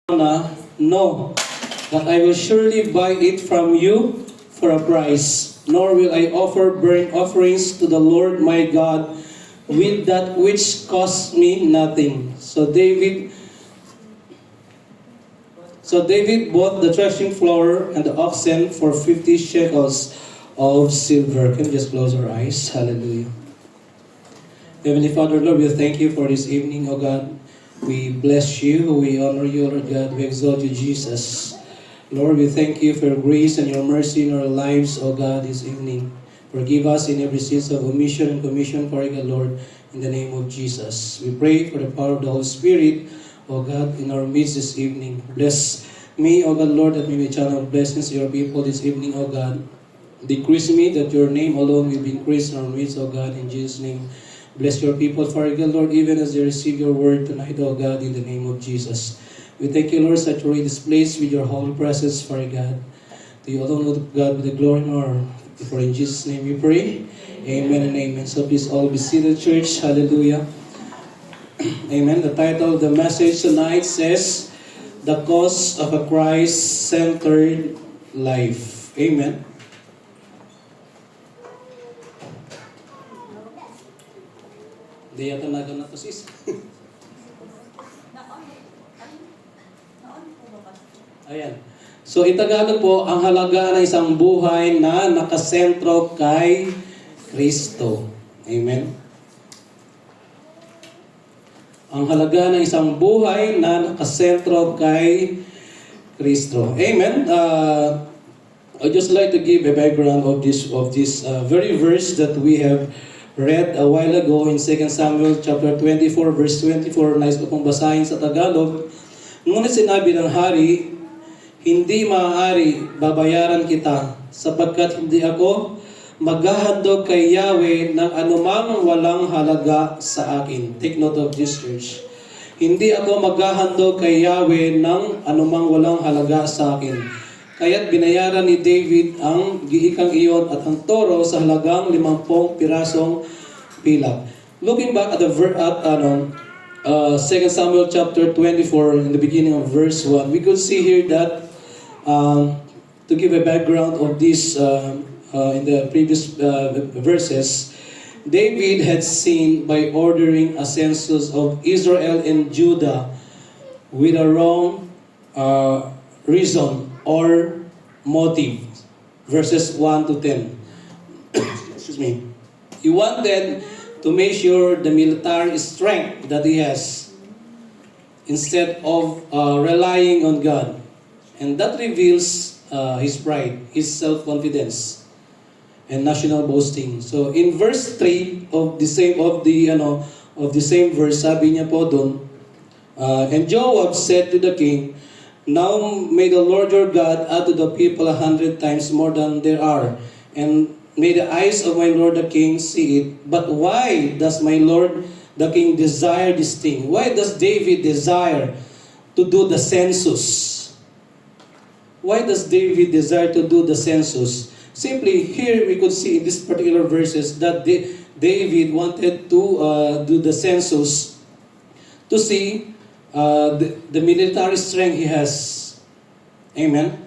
No, that I will surely buy it from you for a price, nor will I offer burnt offerings to the Lord my God with that which cost me nothing. So David bought the threshing floor and the oxen for 50 shekels of silver. Can we just close our eyes? Hallelujah. Heavenly Father, Lord, we thank you for this evening, O God. We bless you, we honor you, Lord God. We exalt you, Jesus. Lord, we thank you for your grace and your mercy in our lives, O God, this evening. Forgive us in every sins of omission and commission, for God, Lord, in the name of Jesus. We pray for the power of the Holy Spirit, O God, in our midst this evening. Bless me, O God, Lord, that we may channel blessings to your people this evening, O God. Decrease me, that your name alone will be increased in our midst, O God, in Jesus' name. Bless your people, Father God, Lord, even as they receive your word tonight, O God, in the name of Jesus. We thank you, Lord, saturate this place with your holy presence, Father God. To you alone, O God, with the glory and honor. For in Jesus' name we pray. Amen and amen. So please all be seated, church. Hallelujah. Amen. The title of the message tonight says, The Cause of a Christ-Centered Life. Amen. Hindi yata na to, sis. Ayan. So itagalog po, ang halaga ng isang buhay na nakasentro kay Kristo. Amen. Ang halaga ng isang buhay na nakasentro kay Kristo. Amen. I'd just like to give a background of this very verse that we have read a while ago in 2 Samuel chapter 24 verse 24. Nais ko pong basahin sa Tagalog. Ngunit sinabi ng hari, hindi maaari babayaran kita sapagkat hindi ako maghahandog kay Yahweh ng anumang walang halaga sa akin. Take note of this, church. Hindi ako maghahandog kay Yahweh ng anumang walang halaga sa akin. Kaya't binayaran ni David ang giikang iyon at ang toro sa halagang 50 pirasong pilak. Looking back at 2 Samuel chapter 24, in the beginning of verse 1, we could see here that to give a background of this in the previous verses, David had sinned by ordering a census of Israel and Judah with a wrong reason or motive. Verses 1 to 10. Excuse me. He wanted to measure the military strength that he has instead of relying on God. And that reveals his pride, his self-confidence, and national boasting. So in verse 3 of the same verse, sabi niya po doon, and Joab said to the king, Now may the Lord your God add to the people 100 times more than there are, and may the eyes of my Lord the king see it. But why does my Lord the king desire this thing? Why does David desire to do the census? Why does David desire to do the census? Simply, here we could see in this particular verses that David wanted to do the census to see the military strength he has. Amen.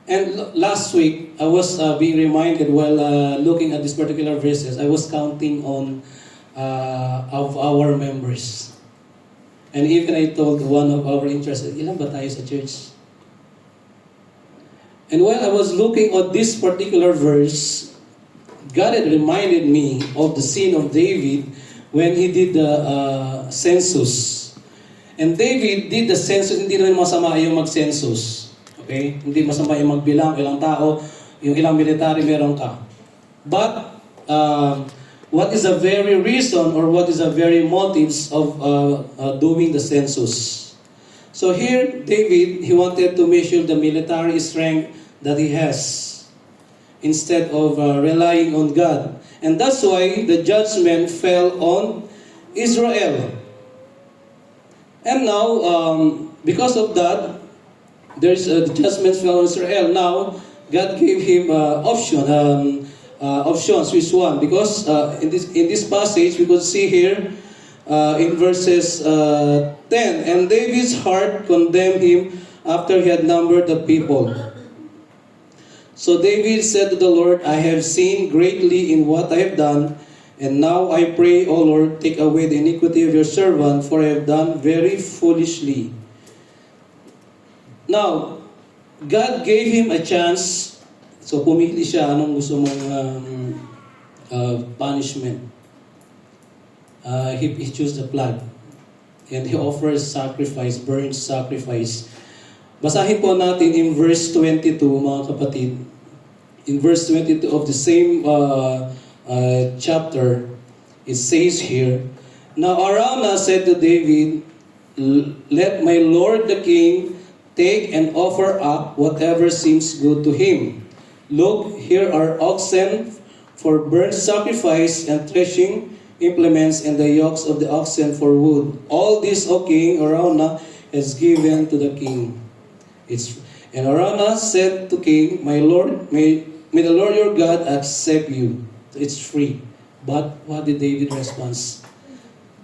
And last week, I was being reminded while looking at these particular verses, I was counting on of our members. And even I told one of our interested, ilan ba tayo sa church? And while I was looking at this particular verse, God had reminded me of the scene of David when he did the census. And David did the census, hindi naman masama yung mag-census. Okay? Hindi masama yung magbilang, ilang tao, yung ilang military meron ka. But, what is the very reason or what is the very motives of doing the census? So here, David, he wanted to measure the military strength that he has instead of relying on God. And that's why the judgment fell on Israel. And now, because of that, there's the judgment fell on Israel. Now, God gave him options. Which one? Because in this passage, we could see here in verses 10. And David's heart condemned him after he had numbered the people. So David said to the Lord, I have sinned greatly in what I have done, and now I pray, O Lord, take away the iniquity of your servant, for I have done very foolishly. Now, God gave him a chance. So pumili siya, anong gusto mong punishment. He chose the blood. And he offers sacrifice, burnt sacrifice. Basahin po natin in verse 22, mga kapatid. In verse 22 of the same chapter, it says here, Now Araunah said to David, Let my lord the king take and offer up whatever seems good to him. Look, here are oxen for burnt sacrifice and threshing implements and the yokes of the oxen for wood. All this, O king, Araunah has given to the king. And Araunah said to king, My lord, may the Lord your God accept you. So it's free. But what did David respond?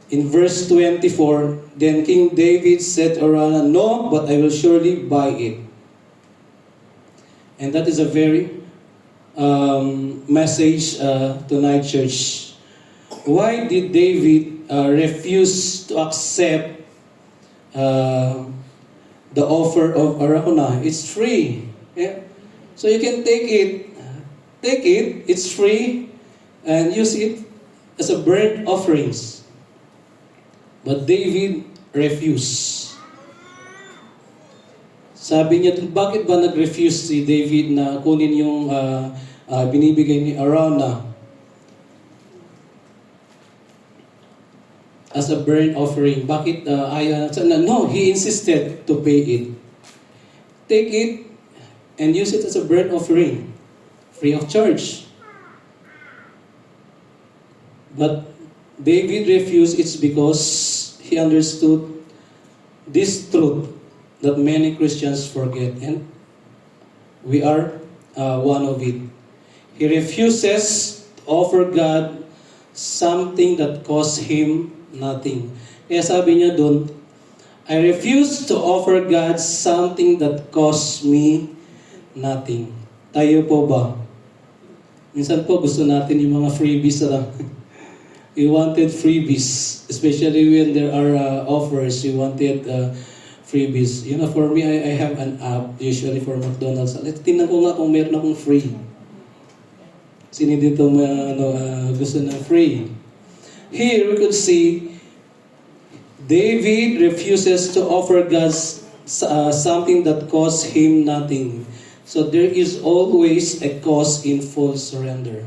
In verse 24, Then King David said to Araunah, No, but I will surely buy it. And that is a very message tonight, church. Why did David refuse to accept the offer of Araunah? It's free. Yeah? So you can take it, it's free, and use it as a burnt offerings. But David refused. Sabi niya, bakit ba nag-refuse si David na kunin yung binibigay ni Araunah as a burnt offering? Bakit ayaw? No, he insisted to pay it. Take it and use it as a burnt offering, free of charge. But David refused. It's because he understood this truth that many Christians forget, and we are one of it. He refuses to offer God something that costs him nothing. Kaya sabi niya doon, I refuse to offer God something that costs me nothing. Tayo po ba? Minsan po gusto natin yung mga freebies lang. We wanted freebies, especially when there are offers. We wanted freebies. You know, for me, I have an app, usually for McDonald's. Tingnan ko nga kung meron akong free. Sino dito gusto ng free? Here we could see David refuses to offer God something that costs him nothing. So there is always a cost in full surrender.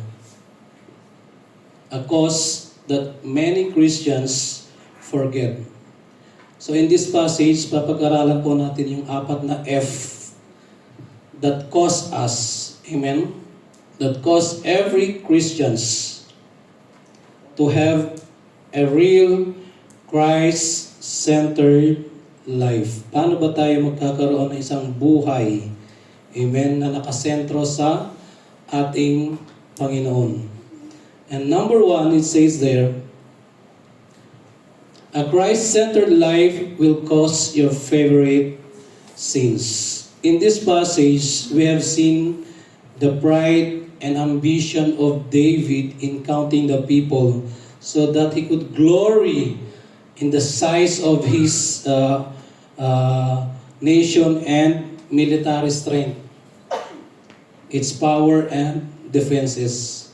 A cost that many Christians forget. So in this passage, papag-aralan po natin yung 4 na F that cost us. Amen? That cost every Christians to have a real Christ-centered life. Paano ba tayo magkakaroon ng isang buhay, amen, na nakasentro sa ating Panginoon? And number 1, it says there, a Christ-centered life will cause your favorite sins. In this passage, we have seen the pride and ambition of David in counting the people so that he could glory in the size of his nation and military strength, its power and defenses.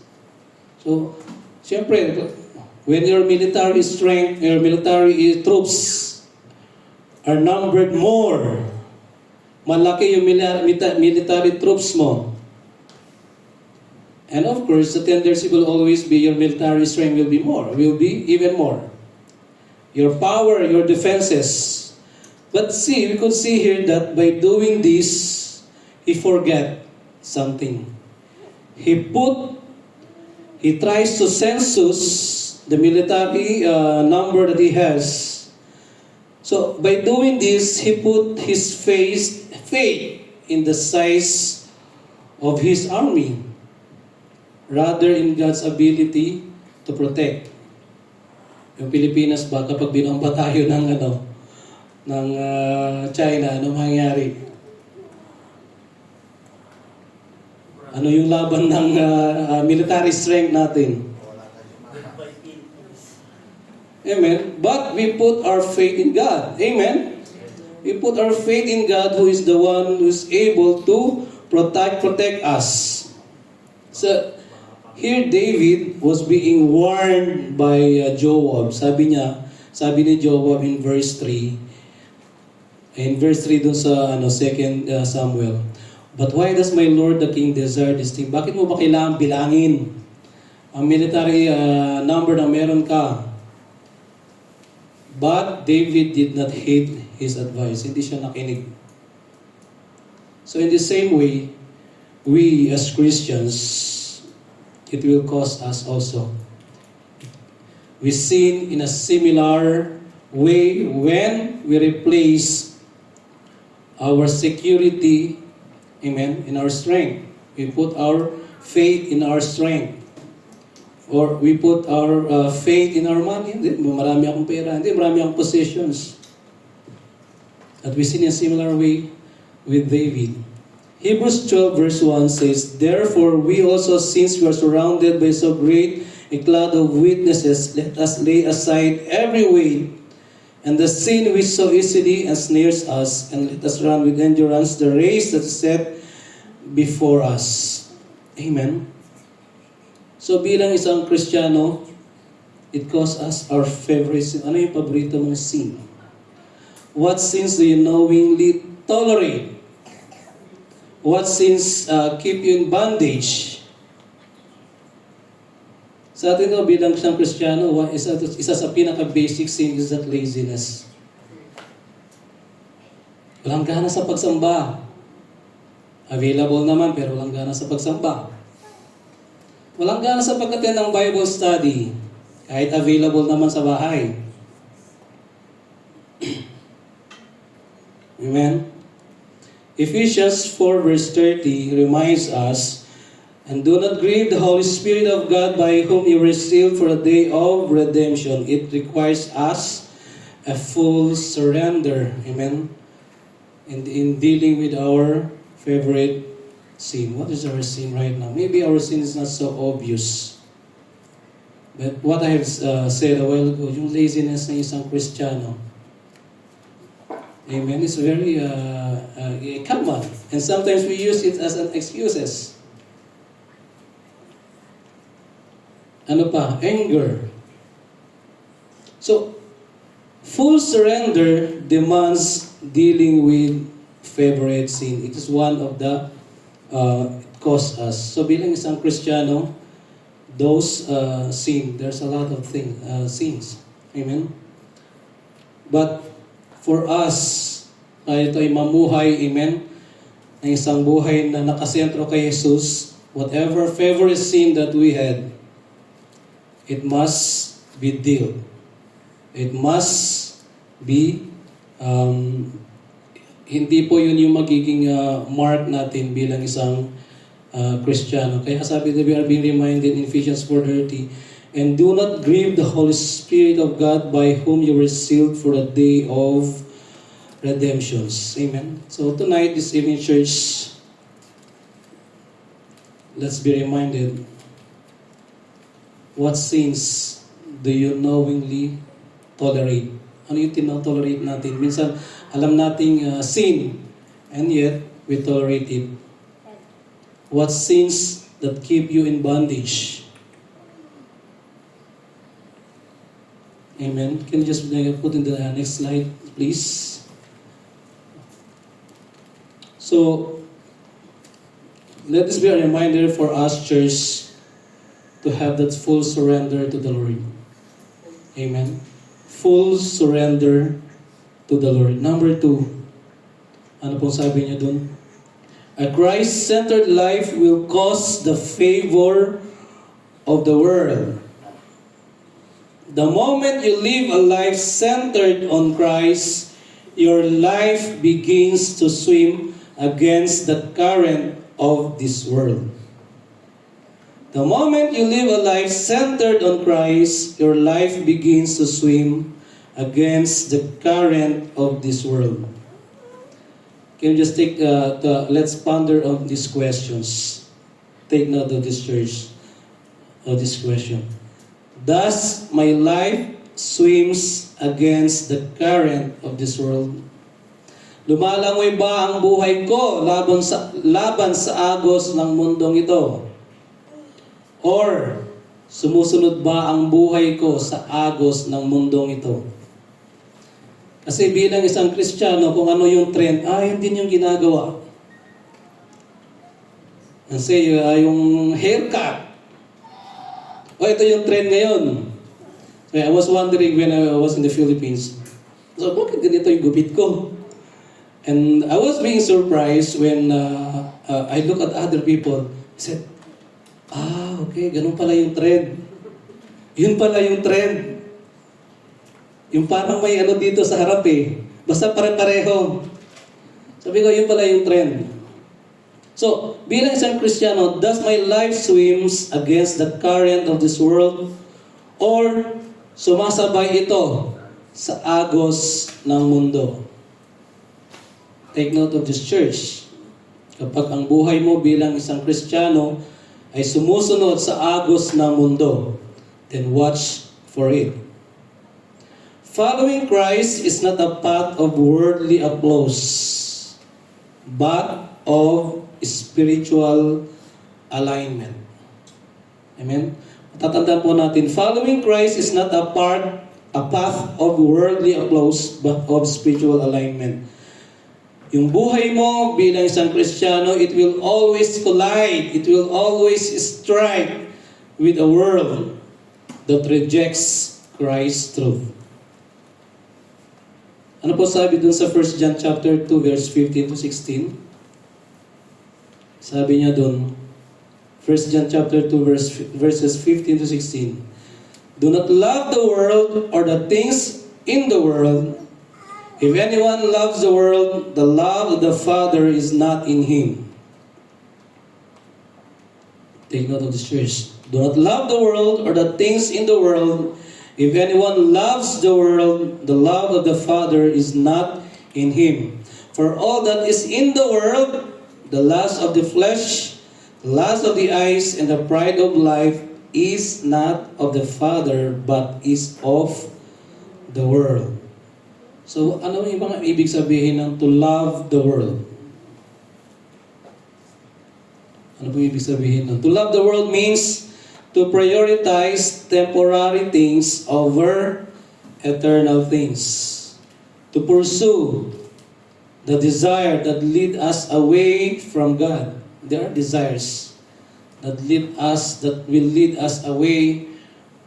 So, siyempre, when your military strength, your military troops are numbered more, malaki yung military troops mo. And of course, the tendency will always be your military strength will be even more. Your power, your defenses. But see, we could see here that by doing this, he forget something. He tries to census the military number that he has. So by doing this, he put his faith in the size of his army, rather in God's ability to protect. Yung Pilipinas ba, kapag binomba tayo ng China, ano mangyayari? Ano yung laban ng military strength natin? Amen. But we put our faith in God. Amen. We put our faith in God who is the one who is able to protect us. So, here David was being warned by Joab. Sabi ni Joab in verse 3. In verse 3 dun sa 2 Samuel. But why does my Lord the King desire this thing? Bakit mo ba kailangan bilangin ang military number na meron ka? But David did not heed his advice. Hindi siya nakinig. So in the same way, we as Christians, it will cost us also. We sin in a similar way when we replace our security, amen, in our strength. We put our faith in our strength. Or we put our faith in our money. Hindi, marami akong pera. Hindi, marami akong possessions. At we sin in a similar way with David. Hebrews 12 verse 1 says, therefore we also, since we are surrounded by so great a cloud of witnesses, let us lay aside every weight and the sin which so easily ensnares us, and let us run with endurance the race that is set before us. Amen. So bilang isang Kristiyano, it costs us our favorite sin. Ano yung paborito mong sin? What sins do you knowingly tolerate? What sins keep you in bondage? Sa atin bilang isang Kristiyano, isa sa pinaka-basic sin is that laziness. Walang gana sa pagsamba. Available naman pero walang gana sa pagsamba. Walang gana sa pag-attend ng Bible study, kahit available naman sa bahay. Amen? Ephesians 4 verse 30 reminds us, and do not grieve the Holy Spirit of God by whom you were sealed for the day of redemption. It requires us a full surrender. Amen? In dealing with our favorite sin. What is our sin right now? Maybe our sin is not so obvious. But what I have said a while ago, yung laziness ng isang Kristiyano, amen, it's very common. And sometimes we use it as an excuses. Ano pa? Anger. So, full surrender demands dealing with favorite sin. It is one of the it costs us. So bilang isang Kristiyano, those sin, there's a lot of sins. Amen? But for us, tayo ay mamuhay, amen, ng isang buhay na nakasentro kay Jesus, whatever favorite sin that we had, it must be dealt. It must be hindi po yun yung magiging mark natin bilang isang Kristiyano. Kaya sabi na we are being reminded in Ephesians 4:30, and do not grieve the Holy Spirit of God by whom you were sealed for a day of redemptions. Amen. So tonight, this evening, church, let's be reminded, what sins do you knowingly tolerate? Ano yung tinotolerate natin? Minsan, alam nating sin, and yet, we tolerate it. What sins that keep you in bondage? Amen. Can you just put in the next slide, please? So, let this be a reminder for us, church, to have that full surrender to the Lord. Amen. Full surrender to the Lord. Number 2, ano pong sabi niya dun? A Christ-centered life will cost the favor of the world. The moment you live a life centered on Christ, your life begins to swim against the current of this world. The moment you live a life centered on Christ, your life begins to swim against the current of this world. Can you just let's ponder on these questions. Take note of this church, of this question. Does my life swims against the current of this world? Lumalangoy ba ang buhay ko laban sa agos ng mundong ito? Or sumusunod ba ang buhay ko sa agos ng mundong ito? Kasi bilang isang Kristiyano, kung ano yung trend, yun din yung ginagawa. Kasi yung haircut. Ito yung trend ngayon. So, I was wondering when I was in the Philippines, so bakit ganito yung gupit ko? And I was being surprised when I look at other people. I said, okay, ganun pala yung trend. Yun pala yung trend. Yung parang may dito sa harap eh. Basta pare-pareho. Sabi ko, yun pala yung trend. So, bilang isang Kristiyano, does my life swims against the current of this world? Or sumasabay ito sa agos ng mundo? Take note of this church. Kapag ang buhay mo bilang isang Kristiyano ay sumusunod sa agos ng mundo, then watch for it. Following Christ is not a path of worldly applause, but of spiritual alignment. Amen? Tatandaan po natin, following Christ is not a path of worldly applause, but of spiritual alignment. Yung buhay mo bilang isang Kristiyano, it will always collide, it will always strike with a world that rejects Christ's truth. Ano po sabi dun sa 1 John chapter 2 verse 15 to 16? Sabi niya dun, 1 John chapter 2 verses 15 to 16. Do not love the world or the things in the world. If anyone loves the world, the love of the Father is not in him. Take note of this verse. Do not love the world or the things in the world. If anyone loves the world, the love of the Father is not in him. For all that is in the world, the lust of the flesh, the lust of the eyes, and the pride of life is not of the Father, but is of the world. So, ano yung mga ibig sabihin ng to love the world? Ano po ibig sabihin ng to love the world means to prioritize temporary things over eternal things. To pursue the desire that lead us away from God. There are desires that will lead us away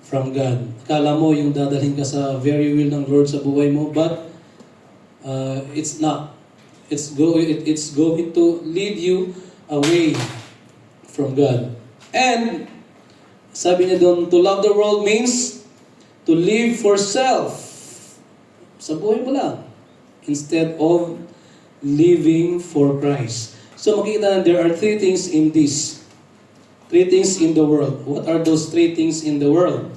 from God. Akala mo yung dadalhin ka sa very will ng Lord sa buhay mo, but it's not. It's going to lead you away from God. And sabi niya doon, to love the world means to live for self. Sa buhay mo lang. Instead of living for Christ. So makikita na there are three things in this. Three things in the world. What are those three things in the world?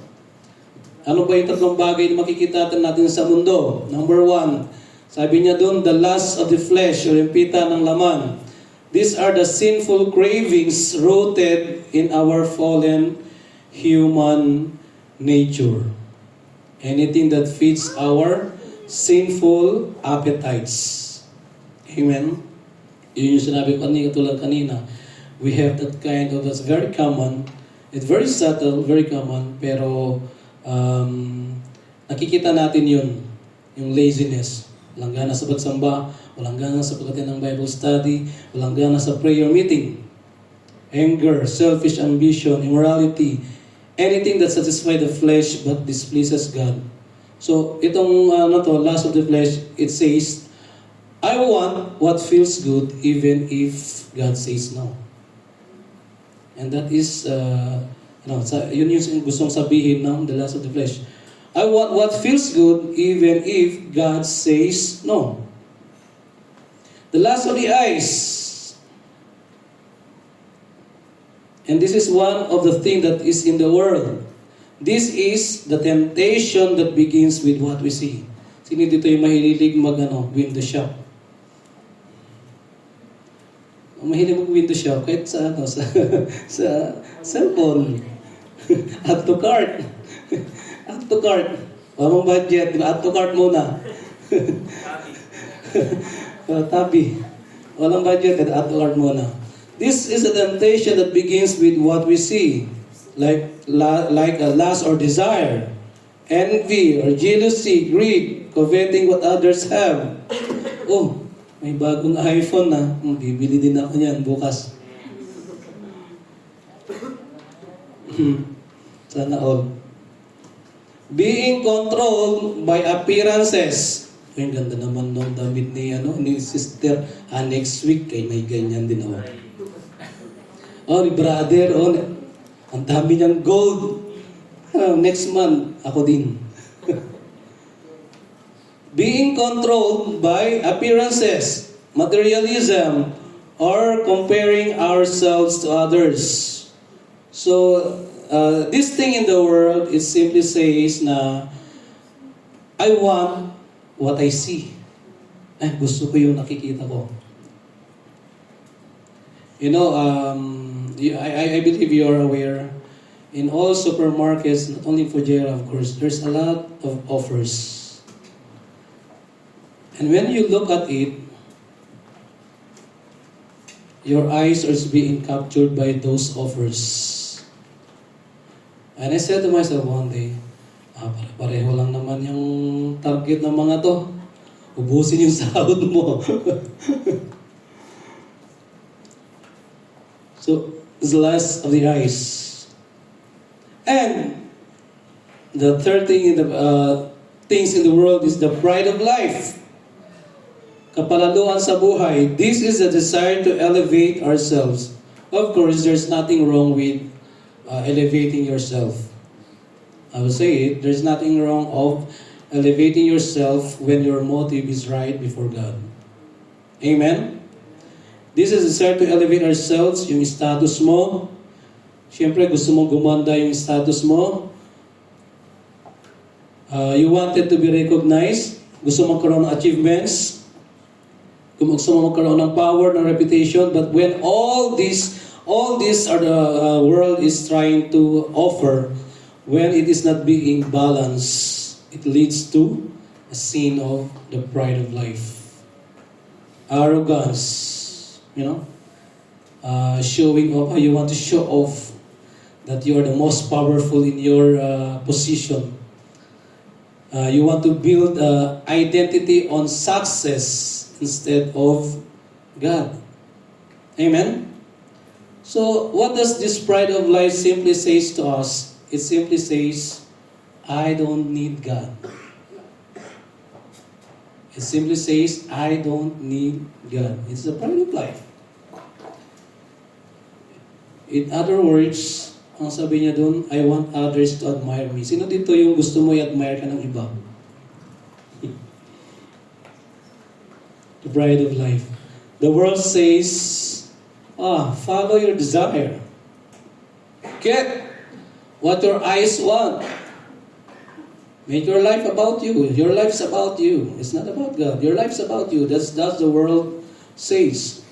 Ano ba yung tatlong bagay na makikita natin sa mundo? Number one, sabi niya doon, the lust of the flesh, o yung pita ng laman. These are the sinful cravings rooted in our fallen human nature. Anything that feeds our sinful appetites. Amen? Yun yung sinabi ko tulad kanina. We have that kind of, that's very common. It's very subtle, very common, pero nakikita natin yun. Yung laziness. Walang gana sa pagsamba, walang gana sa pag-attend ng Bible study, walang gana sa prayer meeting. Anger, selfish ambition, immorality, anything that satisfies the flesh but displeases God. So, itong lust of the flesh, it says, I want what feels good even if God says no. And that is, yun yung gustong sabihin ng the lust of the flesh. I want what feels good even if God says no. The lust of the eyes. And this is one of the things that is in the world. This is the temptation that begins with what we see. Sino dito yung mahilig window shop? Mahilig mag-window shop kahit sa, sa cellphone. Add to cart. Add to cart. Walang budget, add to cart muna. Tabi. Walang budget, add to cart muna. This is a temptation that begins with what we see, like a lust or desire, envy or jealousy, greed, coveting what others have. Oh, may bagong iPhone na. Bibili din ako niyan bukas. Sana all. Being controlled by appearances. Ang ganda naman nung damit ni sister. Next week, may ganyan din ako. Ni brother, ang dami niyang gold. Next month, ako din. Being controlled by appearances, materialism, or comparing ourselves to others. So, this thing in the world, it simply says na, I want what I see. Gusto ko yung nakikita ko. I believe you are aware, in all supermarkets, not only for Jera, of course, there's a lot of offers. And when you look at it, your eyes are being captured by those offers. And I said to myself one day, pareho lang naman yung target ng mga to. Ubusin yung sahod mo. So, it's the last of the eyes. And the third thing in the things in the world is the pride of life. Kapalaluan sa buhay. This is a desire to elevate ourselves. Of course, there's nothing wrong with elevating yourself. I will say it, there's nothing wrong of elevating yourself when your motive is right before God. Amen? This is a desire to elevate ourselves, yung status mo. Siyempre, gusto mo gumanda yung status mo. You wanted to be recognized. Gusto mo magkaroon ng achievements. Gusto mo magkaroon ng power, ng reputation. But when all these are the world is trying to offer, when it is not being balanced, it leads to a sin of the pride of life. Arrogance. Showing off, you want to show off that you are the most powerful in your position. You want to build identity on success instead of God. Amen? So, what does this pride of life simply says to us? It simply says, I don't need God. It simply says, I don't need God. It's the pride of life. In other words, ang sabi niya doon, I want others to admire me. Sino dito yung gusto mo i-admire ka ng iba? The pride of life. The world says, follow your desire. Get what your eyes want. Make your life about you. Your life's about you. It's not about God. Your life's about you. That's the world says.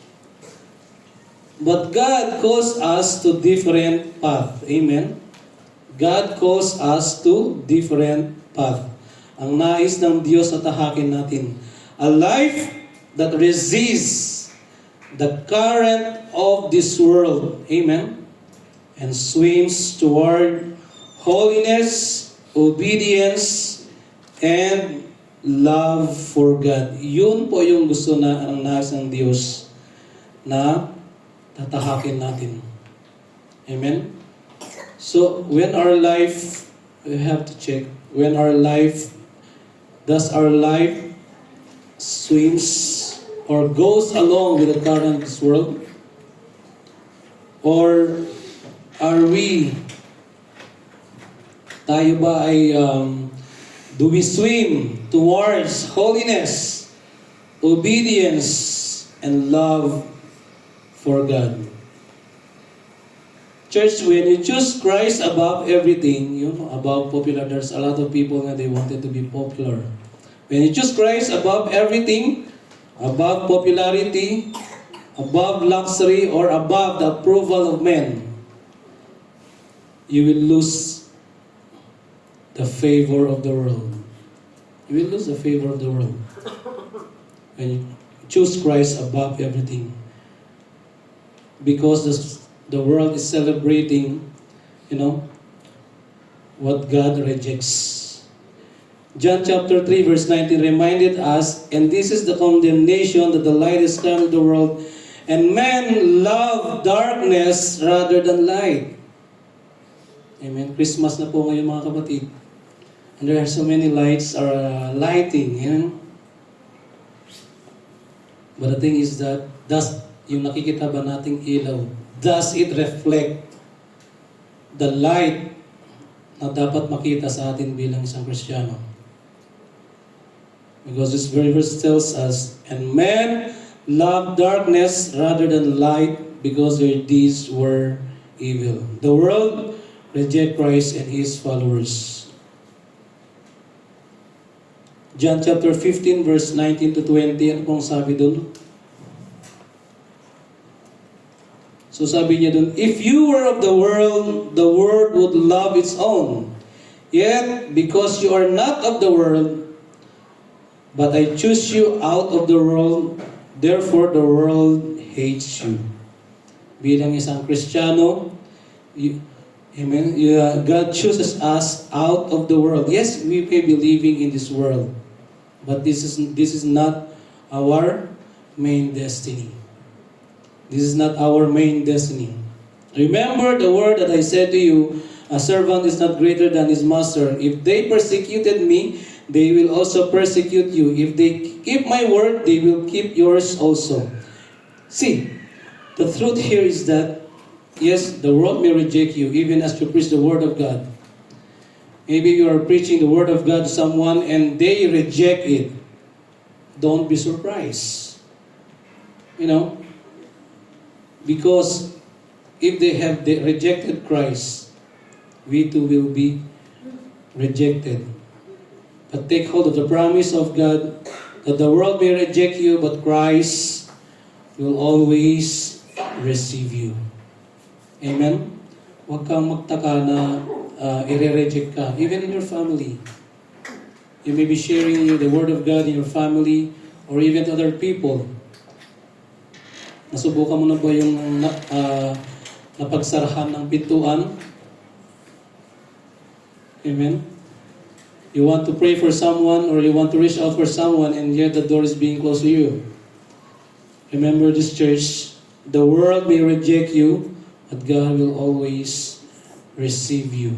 But God calls us to different path. Amen? God calls us to different path. Ang nais ng Diyos na tahakin natin. A life that resists the current of this world. Amen? And swims toward holiness, obedience, and love for God. Yun po yung gusto na ang nais ng Diyos na tatahakin natin. Amen? So, when our life, we have to check, does our life swims or goes along with the current of this world? Or are we, tayo ba ay, do we swim towards holiness, obedience, and love for God? Church, when you choose Christ above everything, above popular, there's a lot of people that they wanted to be popular. When you choose Christ above everything, above popularity, above luxury, or above the approval of men, you will lose the favor of the world. You will lose the favor of the world when you choose Christ above everything. Because the world is celebrating, what God rejects. John chapter 3 verse 19 reminded us, and this is the condemnation, that the light is come to the world, and men love darkness rather than light. Amen. Christmas na po ngayon mga kapatid. And there are so many lights are lighting. But the thing is that, yung nakikita ba nating ilaw, does it reflect the light na dapat makita sa atin bilang isang Kristiyano? Because this very verse tells us, and men love darkness rather than light because their deeds were evil. The world reject Christ and His followers. John chapter 15 verse 19 to 20, ano pong sabi dun? So sabi niya dun, if you were of the world would love its own. Yet, because you are not of the world, but I choose you out of the world, therefore the world hates you. Bilang isang Kristiyano, amen, God chooses us out of the world. Yes, we may be living in this world, but this is not our main destiny. This is not our main destiny. Remember the word that I said to you, a servant is not greater than his master. If they persecuted me, they will also persecute you. If they keep my word, they will keep yours also. See, the truth here is that, yes, the world may reject you even as you preach the word of God. Maybe you are preaching the word of God to someone and they reject it. Don't be surprised. Because if they have rejected Christ, we too will be rejected. But take hold of the promise of God that the world may reject you, but Christ will always receive you. Amen? Huwag kang magtaka na i-reject ka, even in your family. You may be sharing the word of God in your family or even to other people. Nasubukan mo na ba yung napagsarahan ng pintuan? Amen? You want to pray for someone or you want to reach out for someone and yet the door is being closed to you. Remember this, church, the world may reject you, but God will always receive you.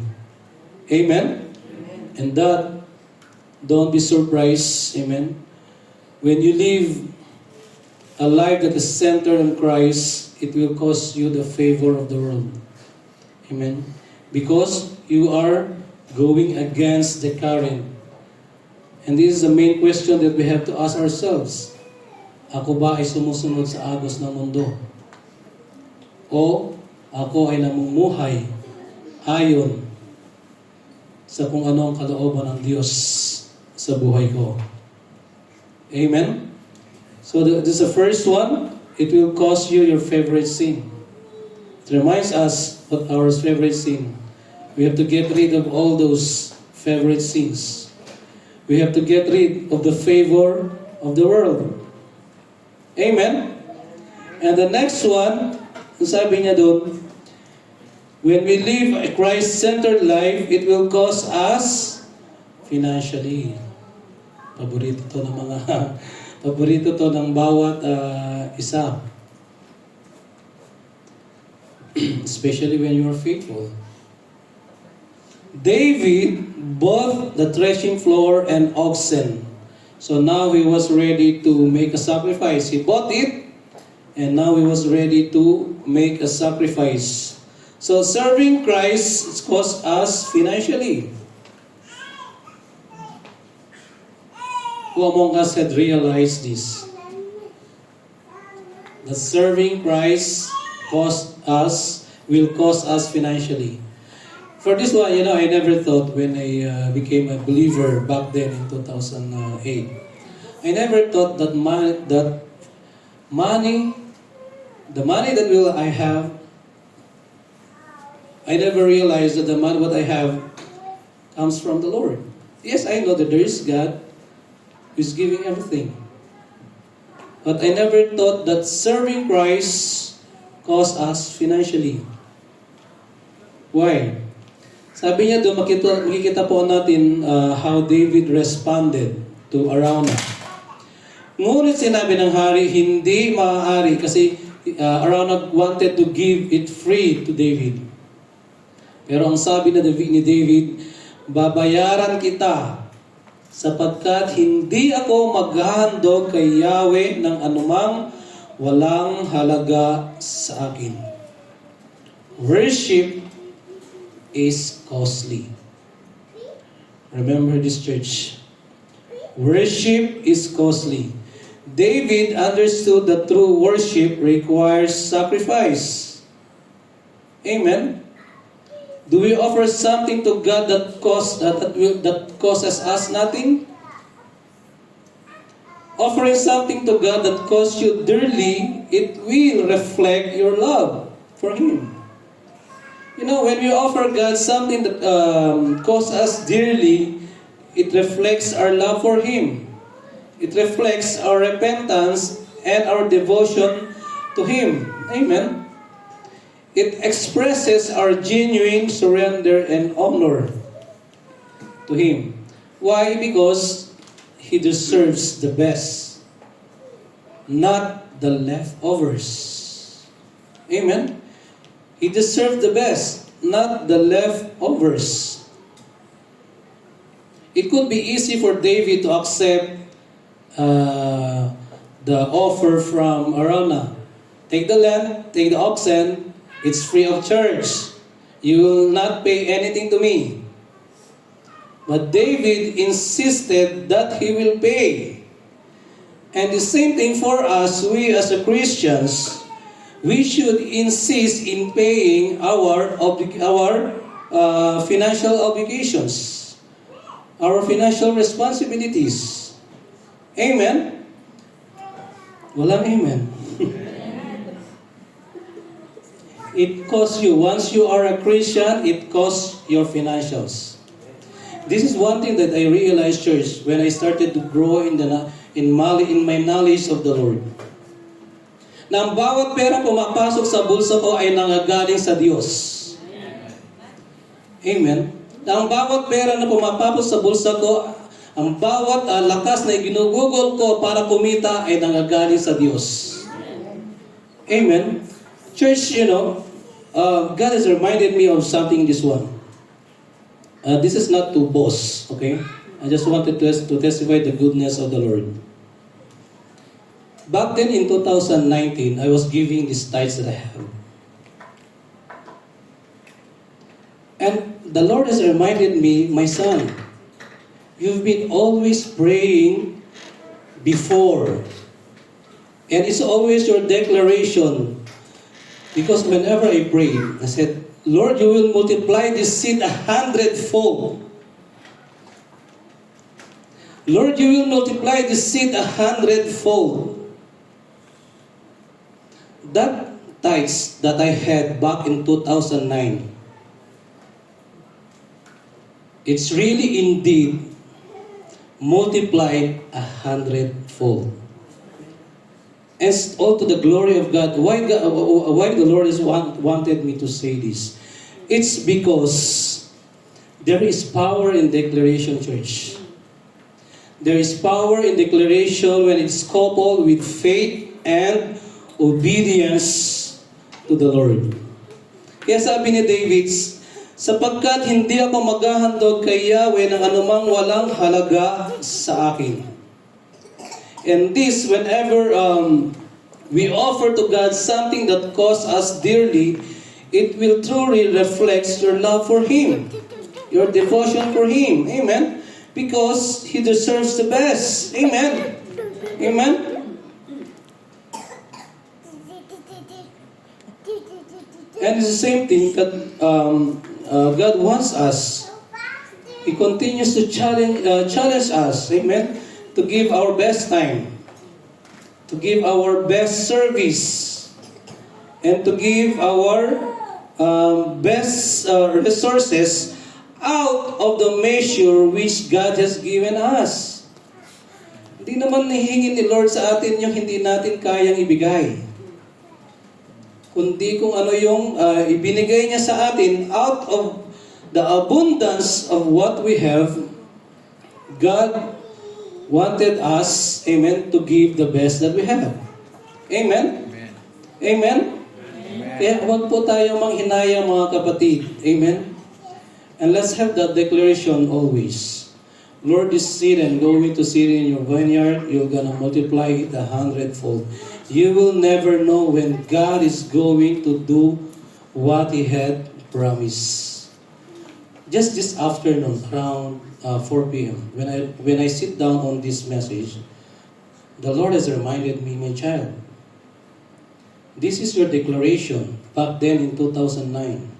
Amen? Amen. And that, don't be surprised, amen, when you live a life that is centered on Christ, it will cost you the favor of the world. Amen? Because you are going against the current. And this is the main question that we have to ask ourselves. Ako ba ay sumusunod sa agos ng mundo? O ako ay namumuhay ayon sa kung ano ang kalooban ng Diyos sa buhay ko? Amen? So this is the first one. It will cost you your favorite sin. It reminds us of our favorite sin. We have to get rid of all those favorite sins. We have to get rid of the favor of the world. Amen? And the next one, sabi niya doon, when we live a Christ-centered life, it will cost us financially. Paborito to ng bawat isa. Especially when you are faithful. David bought the threshing floor and oxen. So now he was ready to make a sacrifice. He bought it, and now he was ready to make a sacrifice. So serving Christ cost us financially. Who among us had realized this? That serving Christ cost us will cost us financially. For this one, I never thought when I became a believer back then in 2008. I never thought that money, the money that will I have, I never realized that the money what I have comes from the Lord. Yes, I know that there is God who is giving everything. But I never thought that serving Christ cost us financially. Why? Sabi niya doon, makikita po natin how David responded to Araunah. Ngunit sinabi ng hari, hindi maaari kasi Araunah wanted to give it free to David. Pero ang sabi ni David, babayaran kita sapagkat hindi ako maghahandog kay Yahweh ng anumang walang halaga sa akin. Worship is costly. Remember this, church. Worship is costly. David understood that true worship requires sacrifice. Amen. Do we offer something to God that costs us nothing? Offering something to God that costs you dearly, it will reflect your love for Him. When we offer God something that costs us dearly, it reflects our love for Him. It reflects our repentance and our devotion to Him. Amen. It expresses our genuine surrender and honor to Him. Why? Because He deserves the best, not the leftovers. Amen. He deserved the best, not the leftovers. It could be easy for David to accept the offer from Araunah. Take the land, take the oxen, it's free of charge. You will not pay anything to me. But David insisted that he will pay. And the same thing for us, we as Christians, we should insist in paying our financial obligations, our financial responsibilities. Amen? Walang amen. It costs you. Once you are a Christian, it costs your financials. This is one thing that I realized, church, when I started to grow in my knowledge of the Lord. Na ang bawat pera pumapasok sa bulsa ko ay nanggagaling sa Diyos. Amen. Na ang bawat pera na pumapasok sa bulsa ko, ang bawat lakas na iginugugol ko para kumita ay nanggagaling sa Diyos. Amen. Church, God has reminded me of something, this one. This is not to boast, okay? I just wanted to testify the goodness of the Lord. Back then in 2019, I was giving these tithes that I have. And the Lord has reminded me, my son, you've been always praying before. And it's always your declaration. Because whenever I prayed, I said, Lord, you will multiply this seed 100-fold. Lord, you will multiply this seed 100-fold. That tithes that I had back in 2009, it's really indeed multiplied 100-fold. And all to the glory of God. Why the Lord has wanted me to say this? It's because there is power in declaration, church. There is power in declaration when it's coupled with faith and obedience to the Lord. Kaya sabi ni David, sapagkat hindi ako maghahandog kay Yahweh ng anumang walang halaga sa akin. And this, whenever we offer to God something that costs us dearly, it will truly reflect your love for Him, your devotion for Him. Amen? Because He deserves the best. Amen? Amen? And it's the same thing that God wants us. He continues to challenge us, amen, to give our best time, to give our best service, and to give our best resources out of the measure which God has given us. Hindi naman hihingi ni Lord sa atin yung hindi natin kayang ibigay. Kundi kung ano yung ibinigay niya sa atin out of the abundance of what we have, God wanted us, amen, to give the best that we have. Amen? Amen. Amen? Amen. Kaya huwag po tayo manghinaya mga kapatid. Amen? And let's have that declaration always. Lord is seed and going to seed in your vineyard, you're gonna multiply it 100-fold. You will never know when God is going to do what He had promised. Just this afternoon, around 4 p.m., when I sit down on this message, the Lord has reminded me, my child, this is your declaration back then in 2009.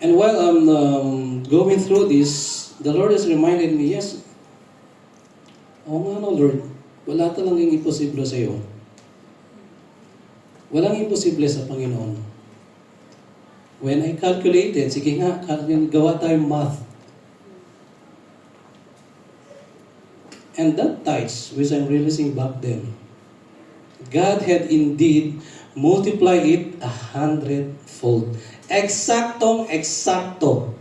And while I'm going through this, the Lord has reminded me, yes, oo nga no, Lord, wala talagang imposible sa iyo. Walang imposible sa Panginoon. When I calculated, sige nga, gawa tayong math. And that tithes, which I'm realizing back then, God had indeed multiplied it 100-fold. Eksaktong-eksakto.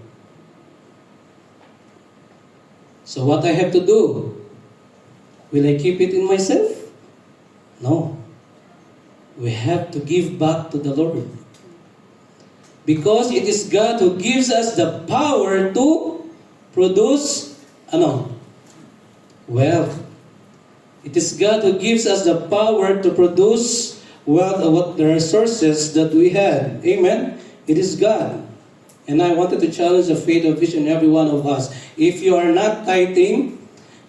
So what I have to do? Will I keep it in myself? No. We have to give back to the Lord. Because it is God who gives us the power to produce, wealth. It is God who gives us the power to produce wealth of what the resources that we had. Amen? It is God. And I wanted to challenge the faith of each and every one of us. If you are not tithing,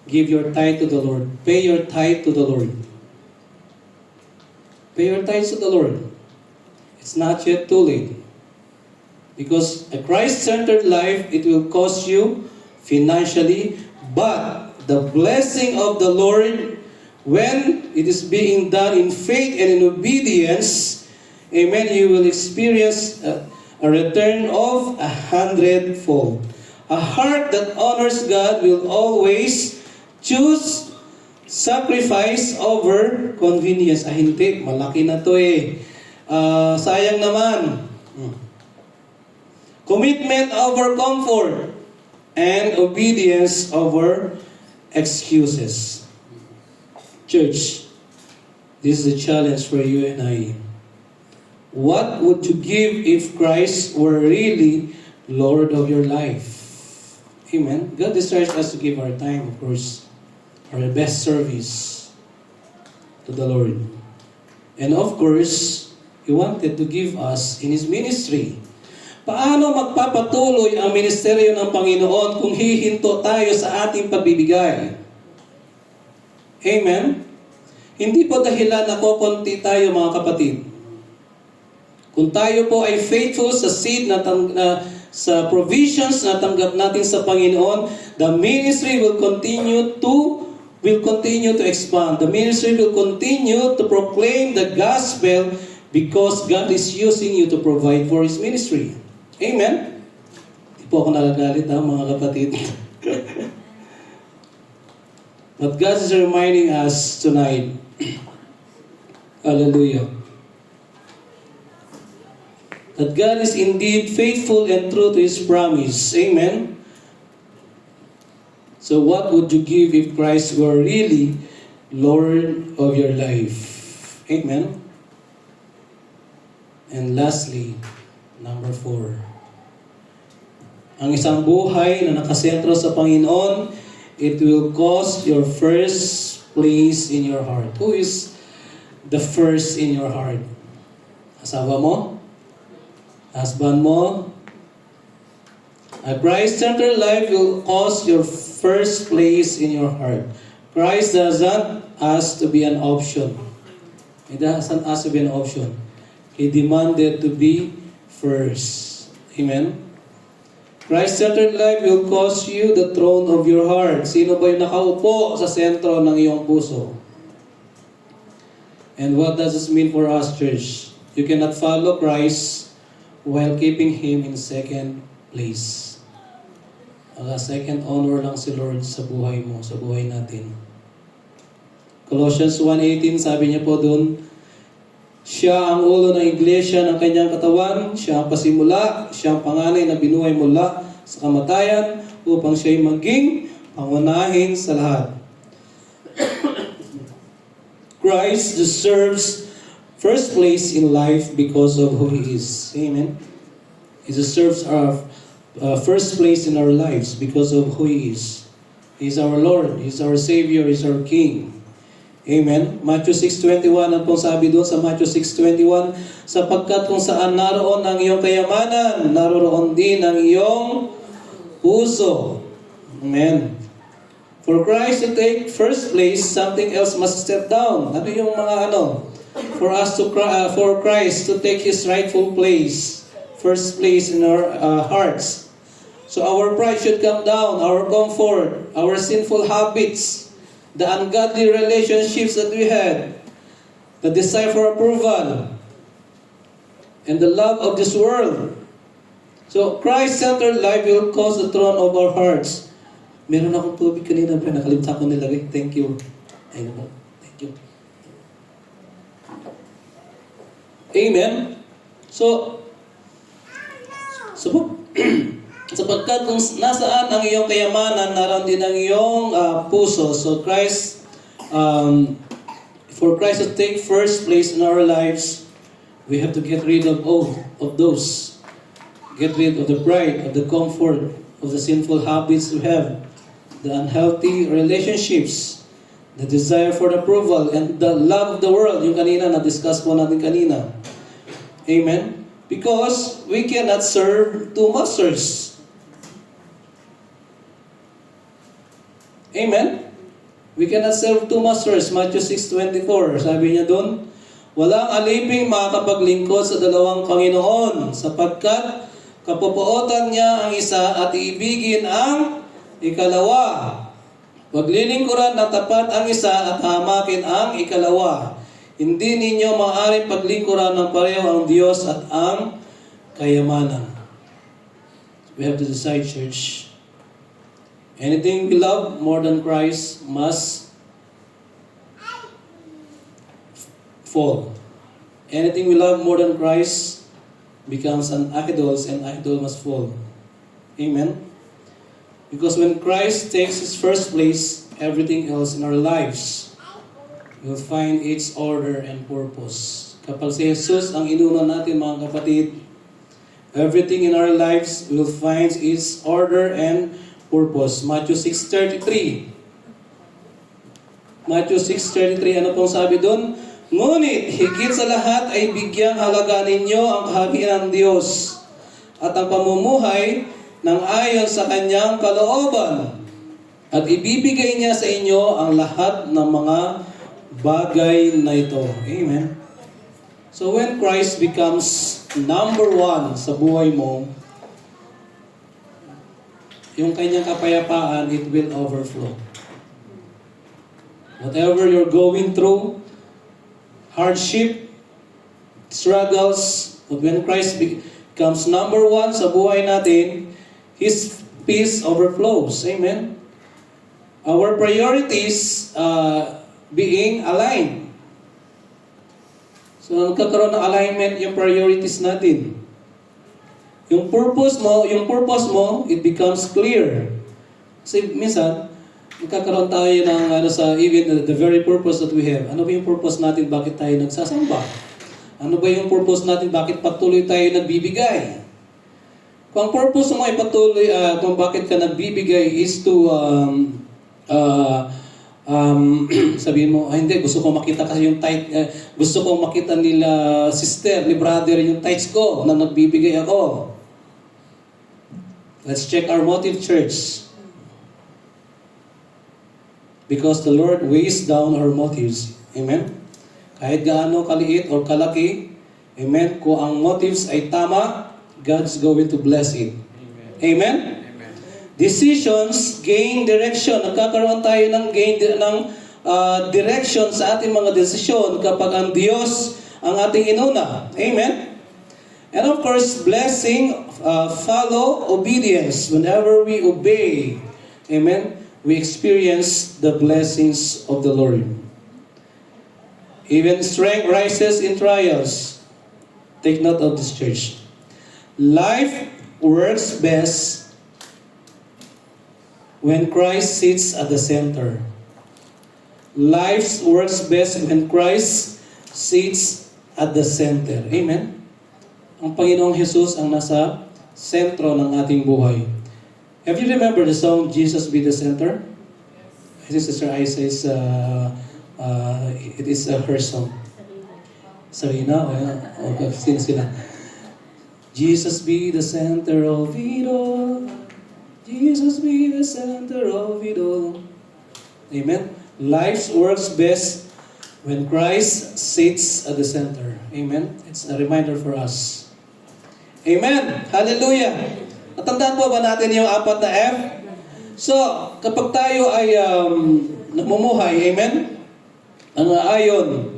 give your tithe to the Lord. Pay your tithe to the Lord. Pay your tithes to the Lord. It's not yet too late. Because a Christ-centered life, it will cost you financially, but the blessing of the Lord, when it is being done in faith and in obedience, amen, you will experience a return of 100-fold. A heart that honors God will always choose sacrifice over convenience. Hindi, malaki na to eh. Sayang naman. Commitment over comfort, and obedience over excuses. Church, this is a challenge for you and I. What would you give if Christ were really Lord of your life? Amen. God desires us to give our time, of course, our best service to the Lord. And of course, He wanted to give us in His ministry. Paano magpapatuloy ang ministeryo ng Panginoon kung hihinto tayo sa ating pagbibigay? Amen? Hindi po dahilan na kukunti tayo mga kapatid. Kung tayo po ay faithful sa seed sa provisions na tanggap natin sa Panginoon, the ministry will continue to expand. The ministry will continue to proclaim the gospel because God is using you to provide for His ministry. Amen? Hindi po ako nagagalit mga kapatid. But God is reminding us tonight. Hallelujah. That God is indeed faithful and true to His promise. Amen? So what would you give if Christ were really Lord of your life? Amen? And lastly, number 4. Ang isang buhay na nakasentro sa Panginoon, it will cost your first place in your heart. Who is the first in your heart? Asawa mo? Husband mo? A Christ-centered life will cost your first place in your heart. Christ doesn't ask to be an option. It doesn't ask to be an option. He demanded to be first. Amen? Christ-centered life will cost you the throne of your heart. Sino ba yung nakaupo sa sentro ng iyong puso? And what does this mean for us, church? You cannot follow Christ while keeping Him in second place. Second honor lang si Lord sa buhay mo, sa buhay natin. Colossians 1:18, sabi niya po doon, siya ang ulo ng iglesia ng kanyang katawan, siya ang pasimula, siya ang panganay na binuhay mula sa kamatayan upang siya'y maging pangunahin sa lahat. Christ deserves first place in life because of who He is. Amen? He deserves our first place in our lives because of who He is. He is our Lord, He is our Savior, He is our King. Amen? Matthew 6:21, ang pong sabi doon sa Matthew 6:21, sapagkat kung saan naroon ang iyong kayamanan, naroon din ang iyong puso. Amen. For Christ to take first place, something else must step down. Ano yung mga for Christ to take His rightful place, first place in our hearts. So our pride should come down, our comfort, our sinful habits, the ungodly relationships that we had, the desire for approval, and the love of this world. So, Christ-centered life will cause the throne of our hearts. Meron akong tubig kanina, pero nakalimutan ko nilagay. Thank you. Ay, naman. Thank you. Amen? So sapagkat kung nasaan ang iyong kayamanan, naroon din ang iyong puso. So for Christ to take first place in our lives, we have to get rid of all of those. Get rid of the pride, of the comfort, of the sinful habits we have, the unhealthy relationships, the desire for the approval, and the love of the world. Yung kanina, na-discuss po natin kanina. Amen? Because we cannot serve two masters. Amen? We cannot serve two masters. Matthew 6:24. Sabi niya doon, walang aliping makakapaglingkod sa dalawang Panginoon, sapagkat kapupuotan niya ang isa at iibigin ang ikalawa. Paglilingkuran ng tapat ang isa at hamakin ang ikalawa. Hindi ninyo maaaring paglingkuran ng pareho ang Diyos at ang kayamanan. We have to decide, church. Anything we love more than Christ must fall. Anything we love more than Christ becomes an idol, and idol must fall. Amen? Because when Christ takes His first place, everything else in our lives will find its order and purpose. Kapag si Jesus ang inuna natin, mga kapatid, everything in our lives will find its order and purpose. Matthew 6:33. Matthew 6:33, ano pong sabi doon? Ngunit, higit sa lahat ay bigyang halaga ninyo ang kaharian ng Diyos at ang pamumuhay ng ayon sa Kanyang kalooban. At ibibigay niya sa inyo ang lahat ng mga bagay na ito. Amen. So when Christ becomes number one sa buhay mo, yung kanyang kapayapaan, it will overflow. Whatever you're going through, hardship, struggles, but when Christ becomes number one sa buhay natin, His peace overflows. Amen? Our priorities being aligned. So, nagkakaroon ng alignment yung priorities natin. Yung purpose mo, it becomes clear. Kasi minsan, nagkakaroon tayo ng even the very purpose that we have. Ano ba yung purpose natin? Bakit tayo nagsasamba? Ano ba yung purpose natin? Bakit patuloy tayo nagbibigay? Kung ang purpose mo ay patuloy, kung bakit ka nagbibigay is to sabihin mo, hindi, gusto kong makita kasi yung tithe, gusto kong makita nila sister, ni brother yung tithes ko na nagbibigay ako. Let's check our motive, church. Because the Lord weighs down our motives. Amen? Kahit gaano kaliit o kalaki, Amen? Kung ang motives ay tama, God's going to bless it. Amen? Decisions gain direction. Nagkakaroon tayo ng direction sa ating mga desisyon kapag ang Diyos ang ating inuna. Amen? And of course, blessing follow obedience. Whenever we obey, amen, we experience the blessings of the Lord. Even strength rises in trials. Take note of this, church. Life works best when Christ sits at the center. Life works best when Christ sits at the center. Amen? Ang Panginoong Jesus ang nasa sentro ng ating buhay. Have you remember the song, Jesus Be the Center? I think Sister Isa says, it is her song. Sarina? Okay, sino sila? Jesus be the center of it all. Jesus be the center of it all. Amen? Life works best when Christ sits at the center. Amen? It's a reminder for us. Amen! Hallelujah! Natandaan po ba natin yung 4 na F? So, kapag tayo ay namumuhay, amen? Ang ayon,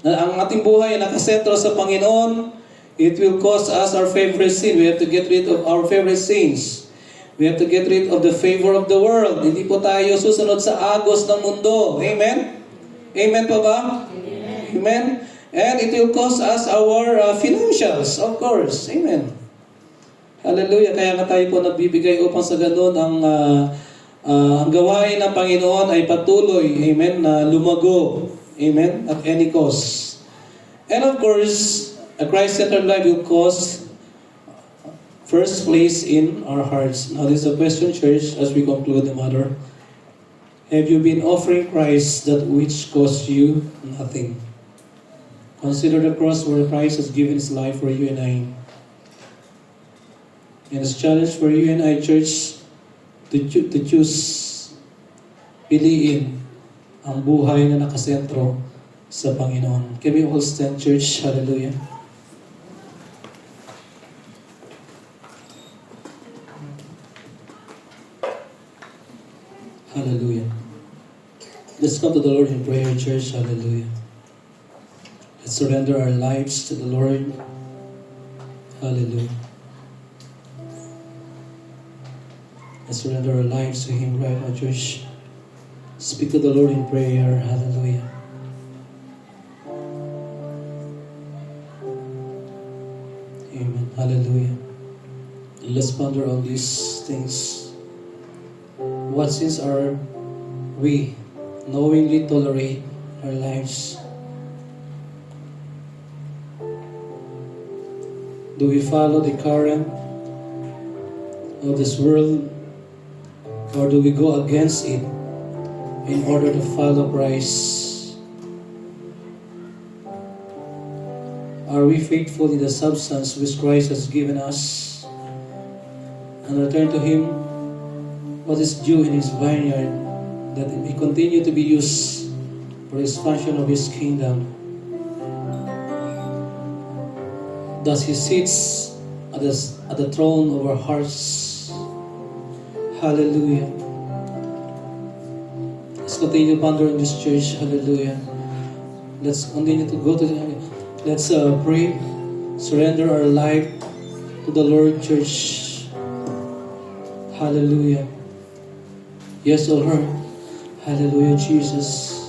na ang ating buhay ay nakasentro sa Panginoon, it will cause us our favorite sin. We have to get rid of our favorite sins. We have to get rid of the favor of the world. Hindi po tayo susunod sa agos ng mundo. Amen? Amen po ba? Amen? And it will cost us our financials, of course. Amen. Hallelujah. Kaya nga tayo po nagbibigay upang sa ganun ang gawain ng Panginoon ay patuloy, amen, na lumago. Amen? At any cost. And of course, a Christ-centered life will cost first place in our hearts. Now, this is a question, church, as we conclude the matter. Have you been offering Christ that which cost you nothing? Consider the cross where Christ has given His life for you and I. And it's a challenge for you and I, church, to choose, piliin ang buhay na nakasentro sa Panginoon. Can we all stand, church? Hallelujah. Hallelujah. Let's come to the Lord in prayer, church. Hallelujah. Let's surrender our lives to the Lord. Hallelujah. Let's surrender our lives to Him right now, church. Speak to the Lord in prayer. Hallelujah. Amen. Hallelujah. Let's ponder on these things. What sins are we knowingly tolerate in our lives? Do we follow the current of this world, or do we go against it in order to follow Christ? Are we faithful in the substance which Christ has given us and return to Him what is due in His vineyard, that it may continue to be used for the expansion of His kingdom? Thus He sits at the throne of our hearts. Hallelujah. Let's continue pondering this, church. Hallelujah. Let's continue to go to let's pray. Surrender our life to the Lord, church. Hallelujah. Yes, O Lord. Hallelujah, Jesus.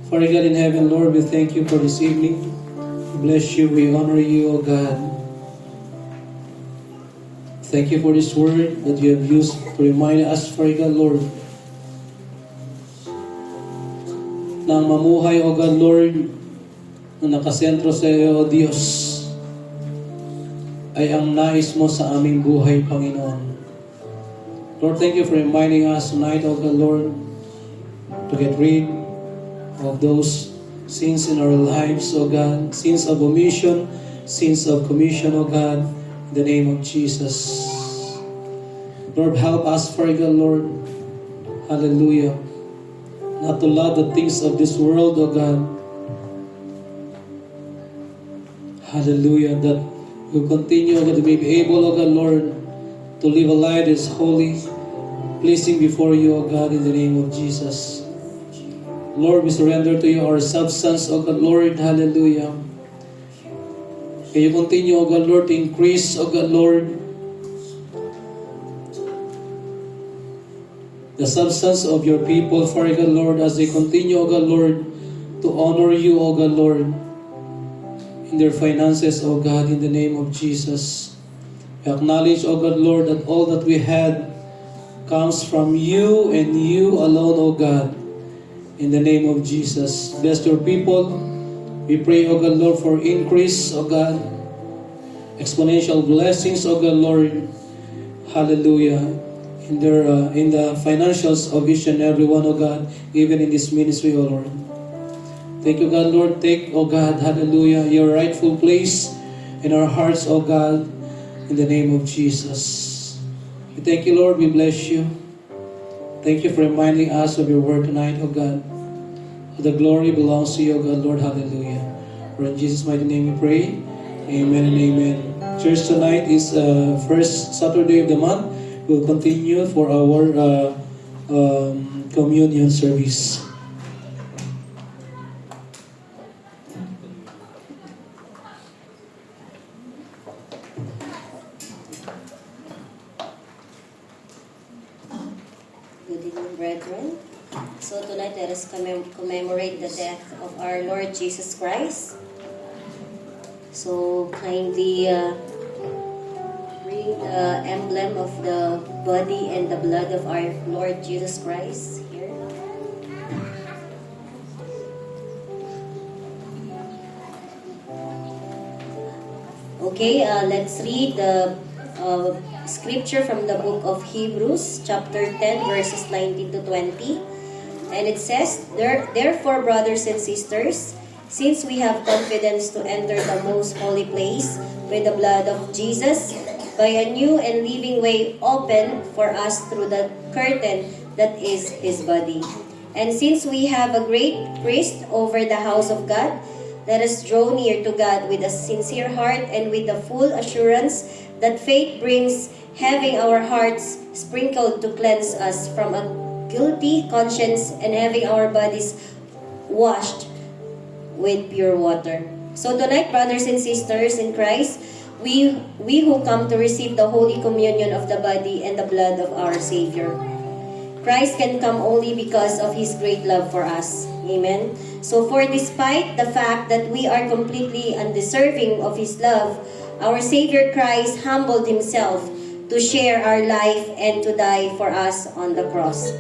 Father God in heaven, Lord, we thank You for this evening. We bless You, we honor You, O God. Thank You for this word that You have used to remind us, Father God, Lord, na ang mamuhay, O God, Lord, na nakasentro sa Iyo, O Diyos, ay ang nais Mo sa aming buhay, Panginoon. Lord, thank You for reminding us tonight, O God, Lord, to get rid of those sins in our lives, O God, sins of omission, sins of commission, O God, in the name of Jesus. Lord, help us, Father God, Lord, hallelujah, not to love the things of this world, O God, Hallelujah. That we'll continue, O God, to be able, O God, Lord, to live a life that is holy, pleasing before you, O God, in the name of Jesus. Lord, we surrender to you our substance, O God, Lord. Hallelujah. Can you continue, O God, Lord, to increase, O God, Lord, the substance of your people, Father God, Lord, as they continue, O God, Lord, to honor you, O God, Lord, in their finances, O God, in the name of Jesus. We acknowledge, O God, Lord, that all that we had comes from you and you alone, O God, in the name of Jesus. Bless your people. We pray, O God, Lord, for increase, O God, exponential blessings, O God, Lord, hallelujah, in the financials of each and every one, O God, even in this ministry, O Lord. Thank you, God, Lord. Take, O God, hallelujah, your rightful place in our hearts, O God, in the name of Jesus. We thank you, Lord. We bless you. Thank you for reminding us of your word tonight, O God. The glory belongs to you, O God, Lord, hallelujah. For in Jesus' mighty name we pray. Amen and amen. Church, tonight is first Saturday of the month. We'll continue for our communion service. Good evening, brethren. So tonight let us commemorate the death of our Lord Jesus Christ. So kindly bring the emblem of the body and the blood of our Lord Jesus Christ here. Okay, let's read the scripture from the book of Hebrews, chapter 10, verses 19 to 20. And it says, Therefore, brothers and sisters, since we have confidence to enter the most holy place with the blood of Jesus, by a new and living way open for us through the curtain that is his body. And since we have a great priest over the house of God, let us draw near to God with a sincere heart and with the full assurance that faith brings, having our hearts sprinkled to cleanse us from a guilty conscience and having our bodies washed with pure water. So tonight, brothers and sisters in Christ, we who come to receive the Holy Communion of the body and the blood of our Savior. Christ can come only because of His great love for us. Amen. So for despite the fact that we are completely undeserving of His love, our Savior Christ humbled Himself to share our life and to die for us on the cross.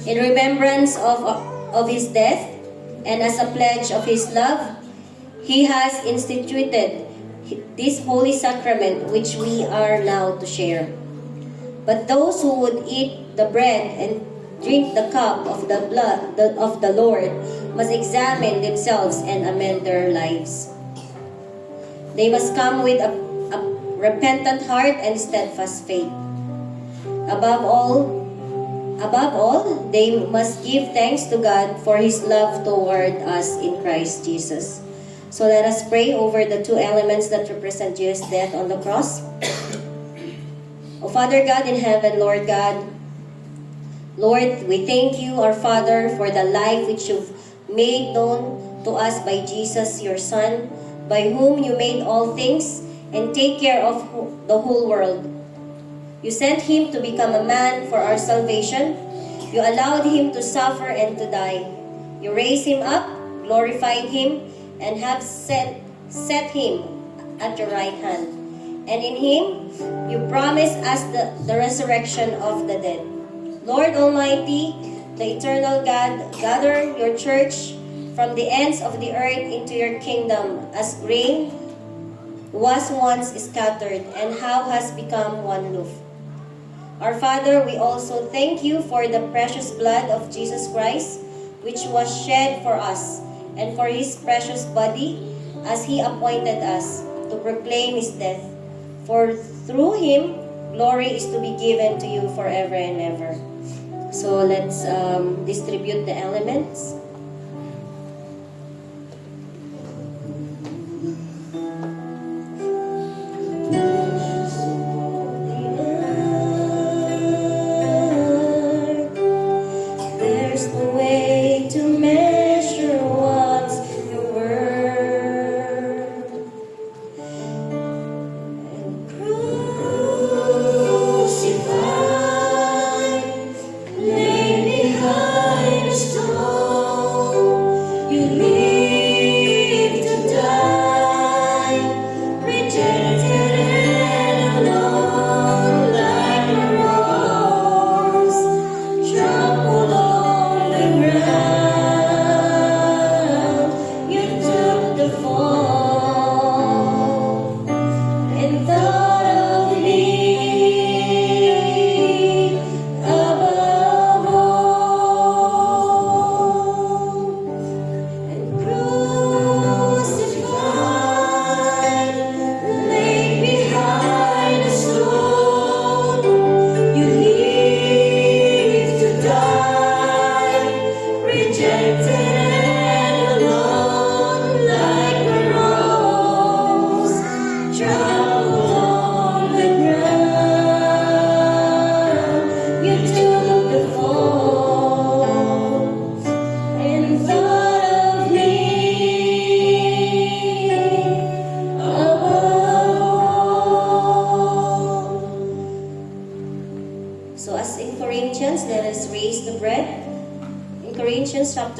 In remembrance of His death and as a pledge of His love, He has instituted this holy sacrament which we are now to share. But those who would eat the bread and drink the cup of the blood of the Lord must examine themselves and amend their lives. They must come with a repentant heart and steadfast faith. Above all, they must give thanks to God for His love toward us in Christ Jesus. So let us pray over the two elements that represent Jesus' death on the cross. O Father God in heaven, Lord God, Lord, we thank you, our Father, for the life which you've made known to us by Jesus, your Son, by whom you made all things and take care of the whole world. You sent Him to become a man for our salvation. You allowed Him to suffer and to die. You raised Him up, glorified Him, and have set Him at your right hand. And in Him, you promise us the resurrection of the dead. Lord Almighty, the eternal God, gather your church from the ends of the earth into your kingdom as grain was once scattered and how has become one loaf. Our Father, we also thank you for the precious blood of Jesus Christ, which was shed for us, and for His precious body, as He appointed us to proclaim His death. For through Him, glory is to be given to you forever and ever. So let's distribute the elements.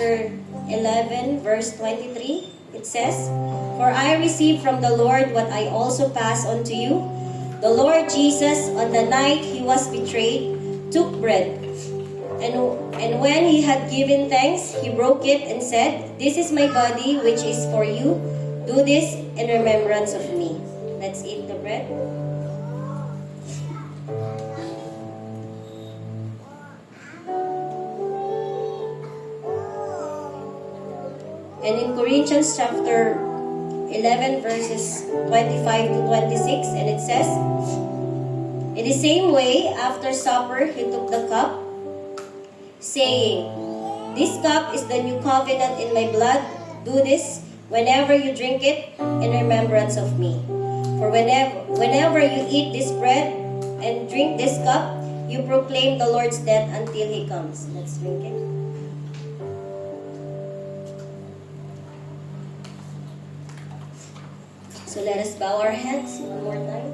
chapter 11, verse 23, it says, "For I received from the Lord what I also pass on to you. The Lord Jesus, on the night he was betrayed, took bread. And when he had given thanks, he broke it and said, 'This is my body, which is for you. Do this in remembrance of me.'" Let's eat the bread. And in Corinthians chapter 11 verses 25 to 26, and it says, "In the same way, after supper, he took the cup, saying, 'This cup is the new covenant in my blood. Do this whenever you drink it in remembrance of me. For whenever you eat this bread and drink this cup, you proclaim the Lord's death until he comes.'" Let's drink it. So let us bow our heads one more time.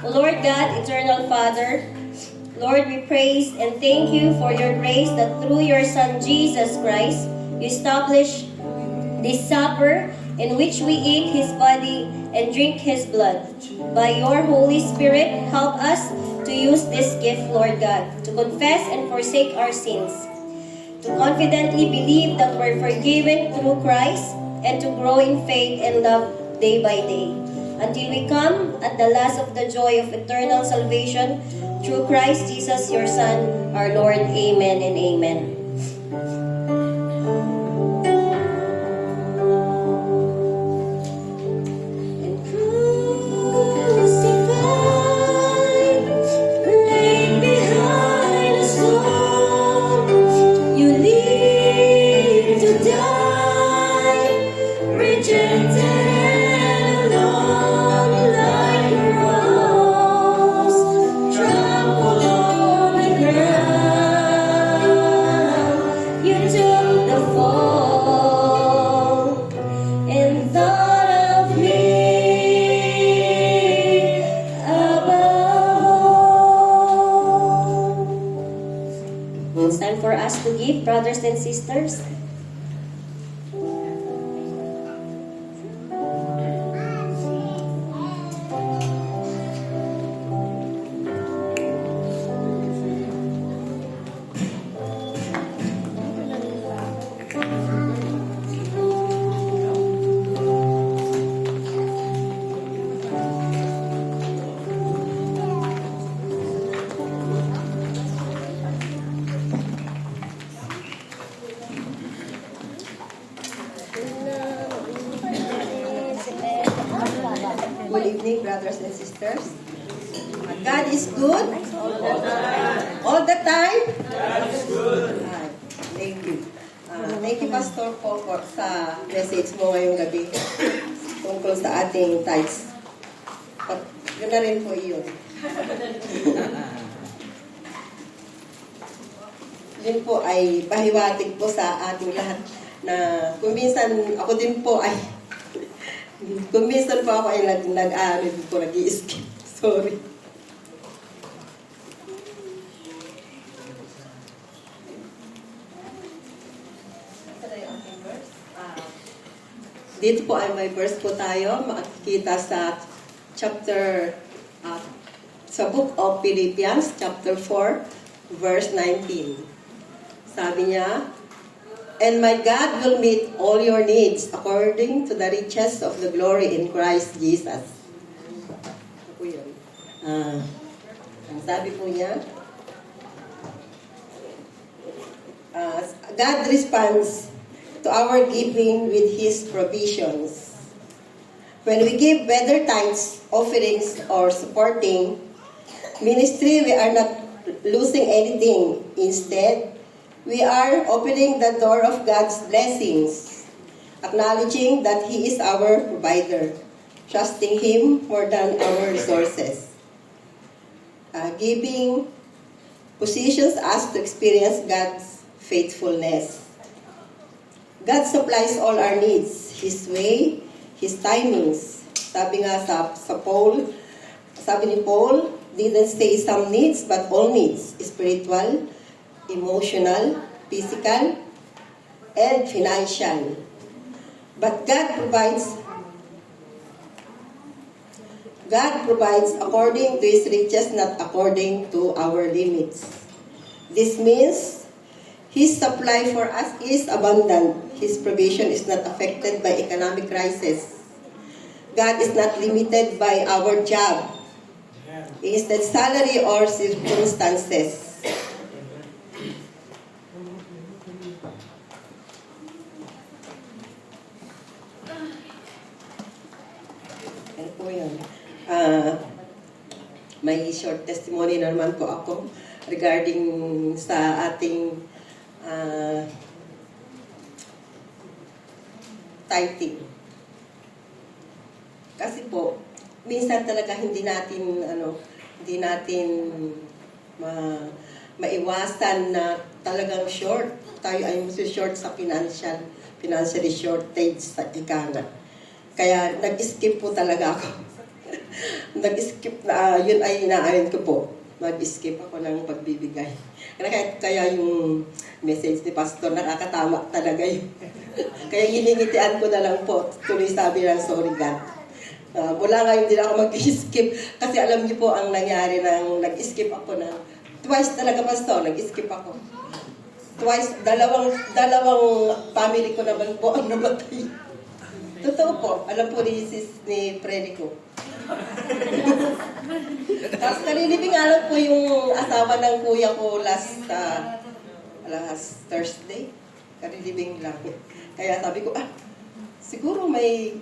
O Lord God, eternal Father, Lord, we praise and thank you for your grace that through your Son Jesus Christ, you established this supper in which we eat his body and drink his blood. By your Holy Spirit, help us to use this gift, Lord God, to confess and forsake our sins, to confidently believe that we're forgiven through Christ, and to grow in faith and love day by day, until we come at the last of the joy of eternal salvation through Christ Jesus, your Son, our Lord. Amen and amen. And crucified, laid behind a stone, you live to die, rejected. It's time for us to give, brothers and sisters. Good evening, brothers and sisters. God is good. All the time. God is good. Thank you. Thank you, Pastor Paul, for sa message mo ngayong gabi tungkol sa ating tithes. Yun na rin po iyon. Yun po ay pahiwatig po sa ating lahat na kung minsan ako din po ay kung minsan po ako ay nag-i-skip. Sorry. Dito po ay may verse po tayo. Makikita sa chapter, sa book of Philippians, chapter 4, verse 19. Sabi niya, "And my God will meet all your needs according to the riches of the glory in Christ Jesus." Ano po yun? Ang sabi po niya, God responds to our giving with His provisions. When we give, whether tithes, offerings, or supporting ministry, we are not losing anything. Instead, we are opening the door of God's blessings, acknowledging that He is our provider, trusting Him more than our resources. Giving positions us to experience God's faithfulness. God supplies all our needs, His way, His timings. Sabi nga sabi ni Paul, didn't say some needs, but all needs, spiritual, emotional, physical, and financial. But God provides according to His riches, not according to our limits. This means His supply for us is abundant. His provision is not affected by economic crisis. God is not limited by our job, instead salary or circumstances. Ano po yun? May short testimony na naman po ako regarding sa ating tithing. Kasi po, minsan talaga hindi natin maiwasan na talagang short. Tayo ay short sa financially shortage sa ikana. Kaya nag-skip po talaga ako. Nag-skip na, yun ay inaamin ko po. Mag-skip ako ng pagbibigay. Kaya yung message ni Pastor, nakakatama talaga yun. Kaya giningitian ko na lang po. Tuloy sabi ng sorry God. Mula ngayon din ako mag-skip. Kasi alam niyo po ang nangyari nang nag-skip ako na twice talaga, Pastor, nag-skip ako. Twice, dalawang family ko naman po ang namatay. Totoo po, alam po ni Freddy ko. Tapos kalilibing alam po yung asawa ng kuya ko last Thursday. Kalilibing lang. Kaya sabi ko, siguro may